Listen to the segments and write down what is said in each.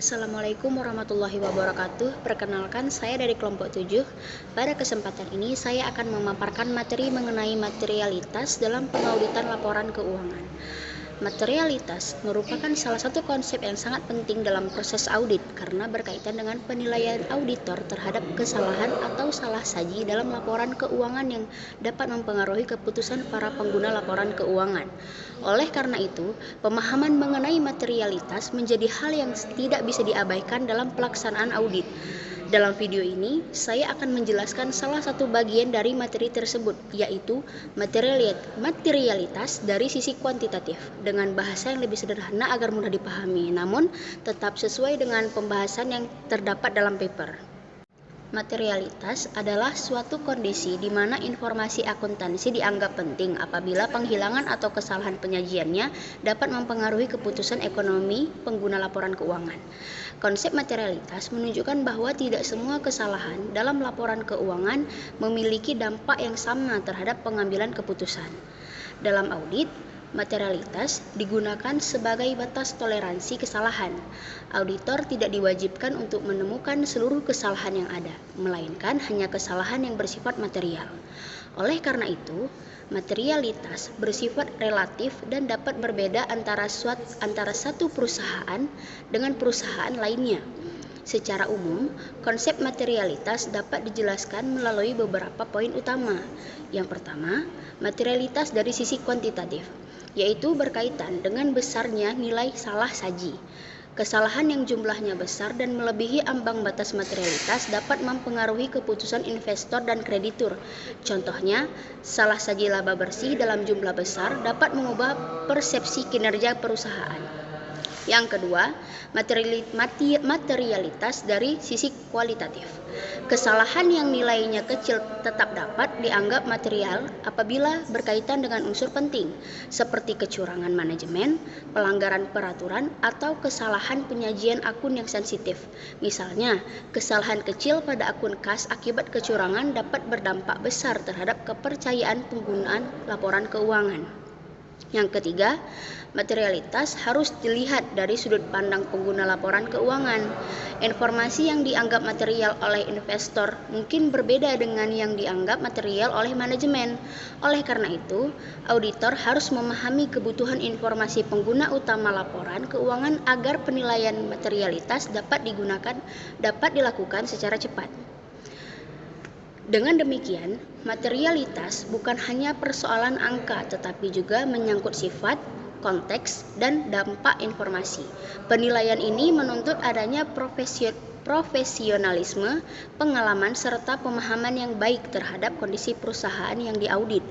Assalamualaikum warahmatullahi wabarakatuh. Perkenalkan, saya dari kelompok 7. Pada kesempatan ini, saya akan memaparkan materi mengenai materialitas dalam pengauditan laporan keuangan. Materialitas merupakan salah satu konsep yang sangat penting dalam proses audit karena berkaitan dengan penilaian auditor terhadap kesalahan atau salah saji dalam laporan keuangan yang dapat mempengaruhi keputusan para pengguna laporan keuangan. Oleh karena itu, pemahaman mengenai materialitas menjadi hal yang tidak bisa diabaikan dalam pelaksanaan audit. Dalam video ini, saya akan menjelaskan salah satu bagian dari materi tersebut, yaitu materialitas dari sisi kuantitatif, dengan bahasa yang lebih sederhana agar mudah dipahami, namun tetap sesuai dengan pembahasan yang terdapat dalam paper. Materialitas adalah suatu kondisi di mana informasi akuntansi dianggap penting apabila penghilangan atau kesalahan penyajiannya dapat mempengaruhi keputusan ekonomi pengguna laporan keuangan. Konsep materialitas menunjukkan bahwa tidak semua kesalahan dalam laporan keuangan memiliki dampak yang sama terhadap pengambilan keputusan. Dalam audit, materialitas digunakan sebagai batas toleransi kesalahan. Auditor tidak diwajibkan untuk menemukan seluruh kesalahan yang ada, melainkan hanya kesalahan yang bersifat material. Oleh karena itu, materialitas bersifat relatif dan dapat berbeda antara satu perusahaan dengan perusahaan lainnya. Secara umum, konsep materialitas dapat dijelaskan melalui beberapa poin utama. Yang pertama, materialitas dari sisi kuantitatif, yaitu berkaitan dengan besarnya nilai salah saji. Kesalahan yang jumlahnya besar dan melebihi ambang batas materialitas dapat mempengaruhi keputusan investor dan kreditur. Contohnya, salah saji laba bersih dalam jumlah besar dapat mengubah persepsi kinerja perusahaan. Yang kedua, materialitas dari sisi kualitatif. Kesalahan yang nilainya kecil tetap dapat dianggap material apabila berkaitan dengan unsur penting, seperti kecurangan manajemen, pelanggaran peraturan, atau kesalahan penyajian akun yang sensitif. Misalnya, kesalahan kecil pada akun kas akibat kecurangan dapat berdampak besar terhadap kepercayaan penggunaan laporan keuangan. Yang ketiga, materialitas harus dilihat dari sudut pandang pengguna laporan keuangan. Informasi yang dianggap material oleh investor mungkin berbeda dengan yang dianggap material oleh manajemen. Oleh karena itu, auditor harus memahami kebutuhan informasi pengguna utama laporan keuangan agar penilaian materialitas dapat dilakukan secara cepat. Dengan demikian, materialitas bukan hanya persoalan angka tetapi juga menyangkut sifat, konteks, dan dampak informasi. Penilaian ini menuntut adanya profesionalisme, pengalaman, serta pemahaman yang baik terhadap kondisi perusahaan yang diaudit.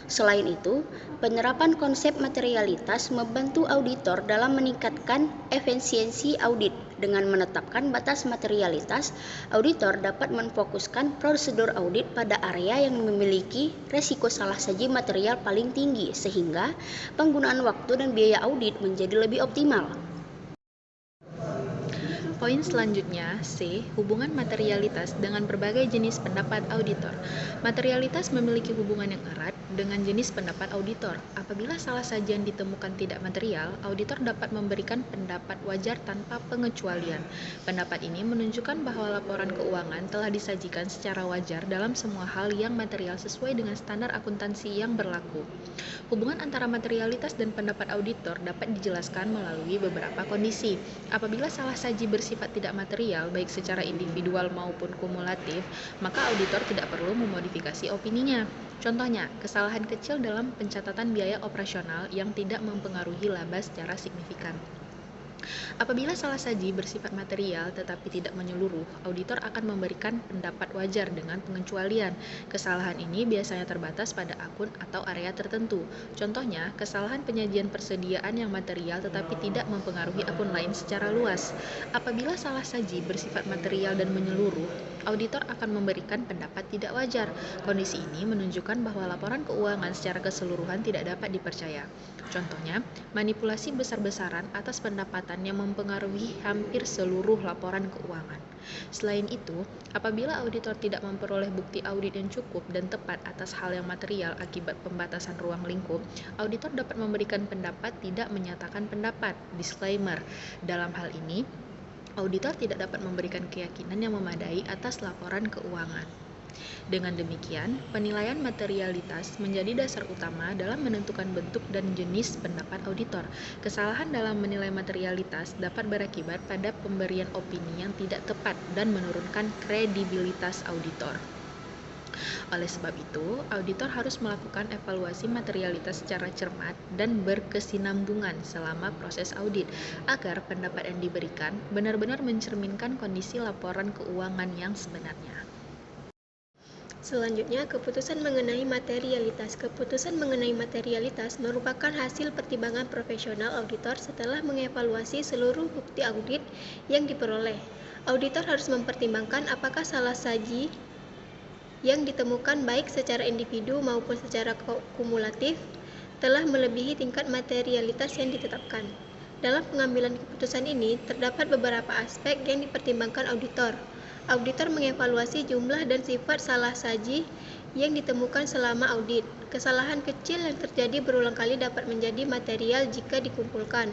Selain itu, penerapan konsep materialitas membantu auditor dalam meningkatkan efisiensi audit. Dengan menetapkan batas materialitas, auditor dapat memfokuskan prosedur audit pada area yang memiliki resiko salah saji material paling tinggi, sehingga penggunaan waktu dan biaya audit menjadi lebih optimal. Poin selanjutnya, C. Hubungan materialitas dengan berbagai jenis pendapat auditor. Materialitas memiliki hubungan yang erat dengan jenis pendapat auditor. Apabila salah sajian ditemukan tidak material, auditor dapat memberikan pendapat wajar tanpa pengecualian. Pendapat ini menunjukkan bahwa laporan keuangan telah disajikan secara wajar dalam semua hal yang material sesuai dengan standar akuntansi yang berlaku. Hubungan antara materialitas dan pendapat auditor dapat dijelaskan melalui beberapa kondisi. Apabila salah saji bersifat tidak material, baik secara individual maupun kumulatif, maka auditor tidak perlu memodifikasi opininya. Contohnya, kesalahan kecil dalam pencatatan biaya operasional yang tidak mempengaruhi laba secara signifikan. Apabila salah saji bersifat material tetapi tidak menyeluruh, auditor akan memberikan pendapat wajar dengan pengecualian. Kesalahan ini biasanya terbatas pada akun atau area tertentu. Contohnya, kesalahan penyajian persediaan yang material tetapi tidak mempengaruhi akun lain secara luas. Apabila salah saji bersifat material dan menyeluruh, auditor akan memberikan pendapat tidak wajar. Kondisi ini menunjukkan bahwa laporan keuangan secara keseluruhan tidak dapat dipercaya. Contohnya, manipulasi besar-besaran atas pendapatan yang mempengaruhi hampir seluruh laporan keuangan. Selain itu, apabila auditor tidak memperoleh bukti audit yang cukup dan tepat atas hal yang material akibat pembatasan ruang lingkup, auditor dapat memberikan pendapat tidak menyatakan pendapat, disclaimer. Dalam hal ini, Auditor tidak dapat memberikan keyakinan yang memadai atas laporan keuangan. Dengan demikian, penilaian materialitas menjadi dasar utama dalam menentukan bentuk dan jenis pendapat auditor. Kesalahan dalam menilai materialitas dapat berakibat pada pemberian opini yang tidak tepat dan menurunkan kredibilitas auditor. Oleh sebab itu, auditor harus melakukan evaluasi materialitas secara cermat dan berkesinambungan selama proses audit, agar pendapat yang diberikan benar-benar mencerminkan kondisi laporan keuangan yang sebenarnya. Selanjutnya, keputusan mengenai materialitas. Keputusan mengenai materialitas merupakan hasil pertimbangan profesional auditor setelah mengevaluasi seluruh bukti audit yang diperoleh. Auditor harus mempertimbangkan apakah salah saji yang ditemukan baik secara individu maupun secara kumulatif telah melebihi tingkat materialitas yang ditetapkan. Dalam pengambilan keputusan ini, terdapat beberapa aspek yang dipertimbangkan auditor. Auditor mengevaluasi jumlah dan sifat salah saji yang ditemukan selama audit. Kesalahan kecil yang terjadi berulang kali dapat menjadi material jika dikumpulkan.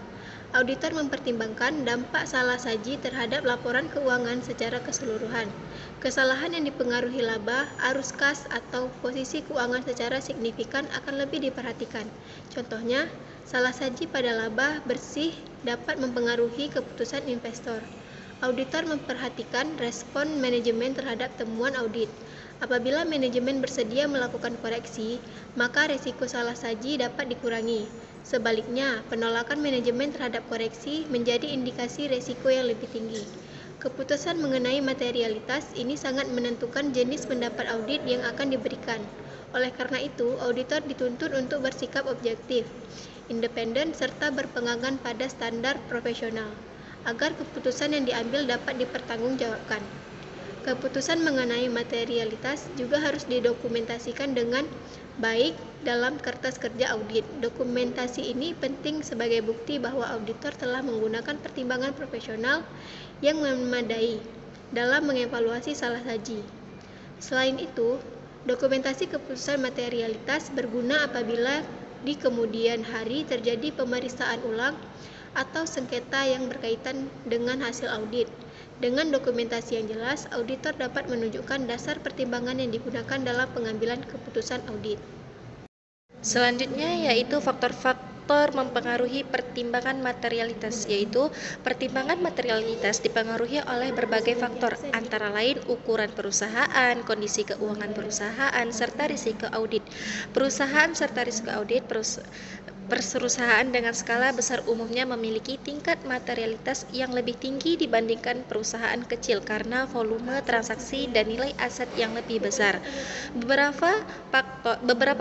Auditor mempertimbangkan dampak salah saji terhadap laporan keuangan secara keseluruhan. Kesalahan yang dipengaruhi laba, arus kas, atau posisi keuangan secara signifikan akan lebih diperhatikan. Contohnya, salah saji pada laba bersih dapat mempengaruhi keputusan investor. Auditor memperhatikan respon manajemen terhadap temuan audit. Apabila manajemen bersedia melakukan koreksi, maka risiko salah saji dapat dikurangi. Sebaliknya, penolakan manajemen terhadap koreksi menjadi indikasi risiko yang lebih tinggi. Keputusan mengenai materialitas ini sangat menentukan jenis pendapat audit yang akan diberikan. Oleh karena itu, auditor dituntut untuk bersikap objektif, independen, serta berpegangan pada standar profesional, agar keputusan yang diambil dapat dipertanggungjawabkan. Keputusan mengenai materialitas juga harus didokumentasikan dengan baik dalam kertas kerja audit. Dokumentasi ini penting sebagai bukti bahwa auditor telah menggunakan pertimbangan profesional yang memadai dalam mengevaluasi salah saji. Selain itu, dokumentasi keputusan materialitas berguna apabila di kemudian hari terjadi pemeriksaan ulang atau sengketa yang berkaitan dengan hasil audit. Dengan dokumentasi yang jelas, auditor dapat menunjukkan dasar pertimbangan yang digunakan dalam pengambilan keputusan audit. Selanjutnya yaitu faktor-faktor mempengaruhi pertimbangan materialitas, yaitu pertimbangan materialitas dipengaruhi oleh berbagai faktor, antara lain ukuran perusahaan, kondisi keuangan perusahaan, serta risiko audit. Perusahaan serta risiko audit perusahaan dengan skala besar umumnya memiliki tingkat materialitas yang lebih tinggi dibandingkan perusahaan kecil karena volume transaksi dan nilai aset yang lebih besar. Beberapa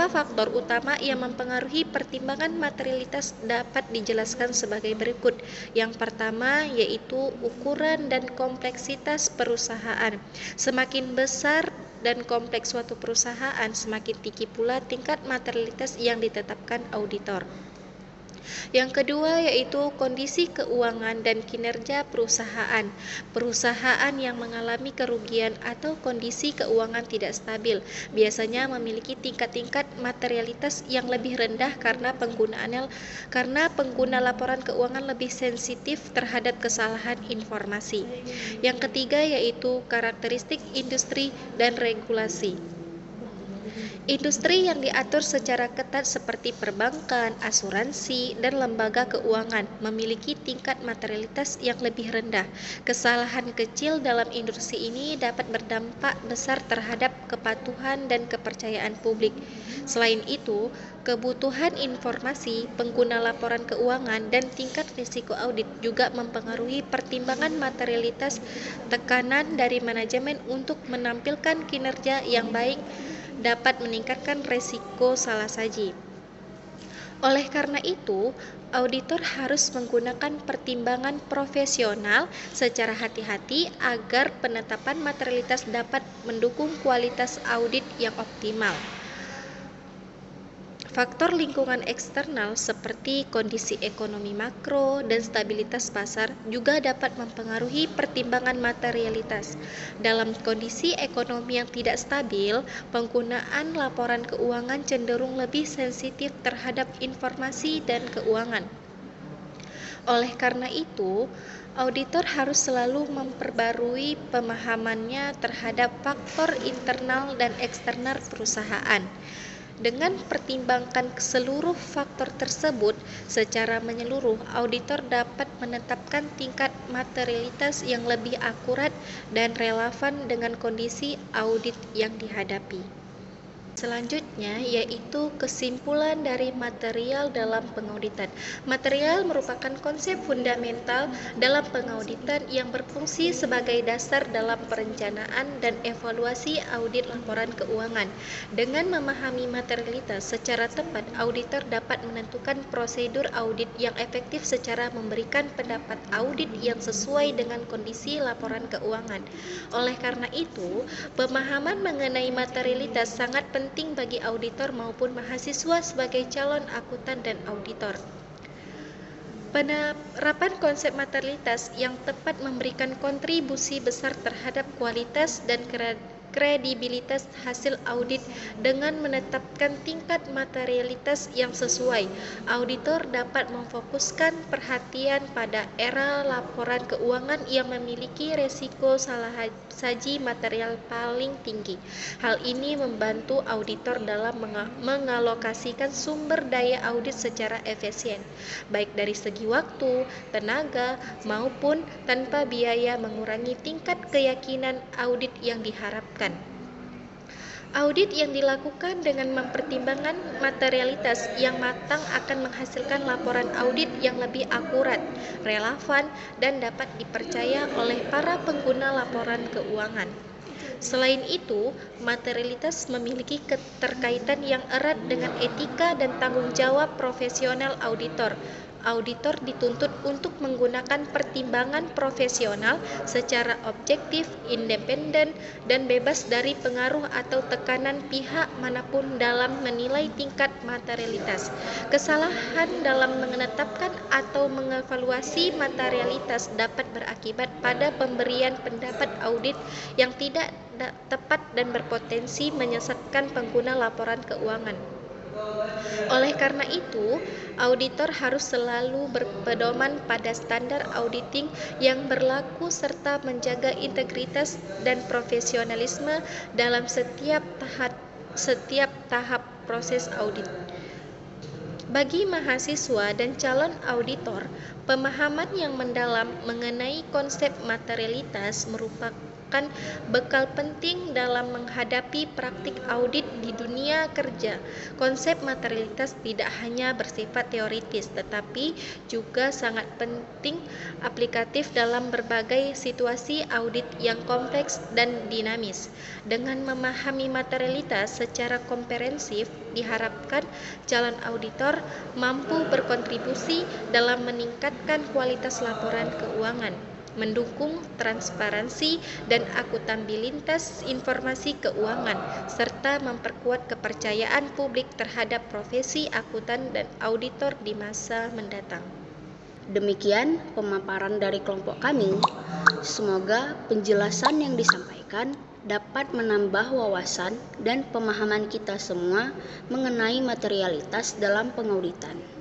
faktor utama yang mempengaruhi pertimbangan materialitas dapat dijelaskan sebagai berikut. Yang pertama yaitu ukuran dan kompleksitas perusahaan. Semakin besar dan kompleks suatu perusahaan, semakin tinggi pula tingkat materialitas yang ditetapkan auditor. Yang kedua yaitu kondisi keuangan dan kinerja perusahaan. Perusahaan yang mengalami kerugian atau kondisi keuangan tidak stabil biasanya memiliki tingkat-tingkat materialitas yang lebih rendah karena pengguna laporan keuangan lebih sensitif terhadap kesalahan informasi. Yang ketiga yaitu karakteristik industri dan regulasi. Industri yang diatur secara ketat seperti perbankan, asuransi, dan lembaga keuangan memiliki tingkat materialitas yang lebih rendah. Kesalahan kecil dalam industri ini dapat berdampak besar terhadap kepatuhan dan kepercayaan publik. Selain itu, kebutuhan informasi, pengguna laporan keuangan, dan tingkat risiko audit juga mempengaruhi pertimbangan materialitas. Tekanan dari manajemen untuk menampilkan kinerja yang baik dapat meningkatkan risiko salah saji. Oleh karena itu, auditor harus menggunakan pertimbangan profesional secara hati-hati agar penetapan materialitas dapat mendukung kualitas audit yang optimal. Faktor lingkungan eksternal seperti kondisi ekonomi makro dan stabilitas pasar juga dapat mempengaruhi pertimbangan materialitas. Dalam kondisi ekonomi yang tidak stabil, penggunaan laporan keuangan cenderung lebih sensitif terhadap informasi dan keuangan. Oleh karena itu, auditor harus selalu memperbarui pemahamannya terhadap faktor internal dan eksternal perusahaan. Dengan pertimbangkan seluruh faktor tersebut secara menyeluruh, auditor dapat menetapkan tingkat materialitas yang lebih akurat dan relevan dengan kondisi audit yang dihadapi. Selanjutnya yaitu kesimpulan dari material dalam pengauditan. Material merupakan konsep fundamental dalam pengauditan yang berfungsi sebagai dasar dalam perencanaan dan evaluasi audit laporan keuangan. Dengan memahami materialitas secara tepat, auditor dapat menentukan prosedur audit yang efektif secara memberikan pendapat audit yang sesuai dengan kondisi laporan keuangan. Oleh karena itu, pemahaman mengenai materialitas sangat penting bagi auditor maupun mahasiswa sebagai calon akuntan dan auditor. Penerapan konsep materialitas yang tepat memberikan kontribusi besar terhadap kualitas dan kredibilitas hasil audit. Dengan menetapkan tingkat materialitas yang sesuai, auditor dapat memfokuskan perhatian pada era laporan keuangan yang memiliki resiko salah saji material paling tinggi. Hal ini membantu auditor dalam mengalokasikan sumber daya audit secara efisien, baik dari segi waktu, tenaga, maupun tanpa biaya, mengurangi tingkat keyakinan audit yang diharapkan. Audit yang dilakukan dengan mempertimbangkan materialitas yang matang akan menghasilkan laporan audit yang lebih akurat, relevan, dan dapat dipercaya oleh para pengguna laporan keuangan. Selain itu, materialitas memiliki keterkaitan yang erat dengan etika dan tanggung jawab profesional auditor. Auditor dituntut untuk menggunakan pertimbangan profesional secara objektif, independen, dan bebas dari pengaruh atau tekanan pihak manapun dalam menilai tingkat materialitas. Kesalahan dalam menetapkan atau mengevaluasi materialitas dapat berakibat pada pemberian pendapat audit yang tidak tepat dan berpotensi menyesatkan pengguna laporan keuangan. Oleh karena itu, auditor harus selalu berpedoman pada standar auditing yang berlaku serta menjaga integritas dan profesionalisme dalam setiap tahap proses audit. Bagi mahasiswa dan calon auditor, pemahaman yang mendalam mengenai konsep materialitas merupakan bekal penting dalam menghadapi praktik audit di dunia kerja. Konsep materialitas tidak hanya bersifat teoritis, tetapi juga sangat penting aplikatif dalam berbagai situasi audit yang kompleks dan dinamis. Dengan memahami materialitas secara komprehensif, diharapkan calon auditor mampu berkontribusi dalam meningkatkan kualitas laporan keuangan, mendukung transparansi dan akuntabilitas informasi keuangan, serta memperkuat kepercayaan publik terhadap profesi akuntan dan auditor di masa mendatang. Demikian pemaparan dari kelompok kami. Semoga penjelasan yang disampaikan dapat menambah wawasan dan pemahaman kita semua mengenai materialitas dalam pengauditan.